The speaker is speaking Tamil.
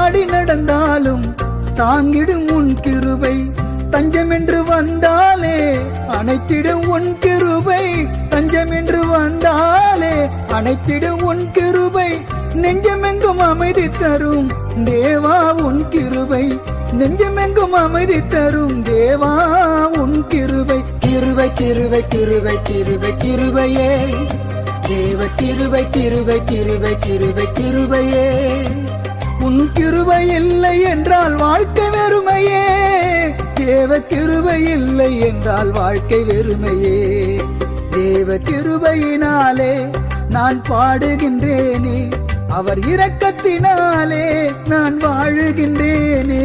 தடுமாடி நடந்தாலும் தாங்கிடும் உன் கிருபை, தஞ்சம் என்று வந்தாலே அணைத்திடும் உன் கிருபை, தஞ்சம் என்று வந்தாலே அணைத்திடும் உன் கிருபை, நெஞ்சமெங்கும் அமைதி தரும் தேவா உன் கிருபை, நெஞ்சமெங்கும் அமைதி தரும் தேவா உன் கிருபை. கிருபை கிருபை கிருபை கிருபை கிருபையே தேவ கிருபை கிருபை கிருபை கிருபை கிருபையே. உன் கிருபை இல்லை என்றால் வாழ்க்கை வெறுமையே, தேவ கிருபை இல்லை என்றால் வாழ்க்கை வெறுமையே. தேவ கிருபையினாலே நான் பாடுகின்றேனே, அவர் இரக்கத்தினாலே நான் வாழுகின்றேனே.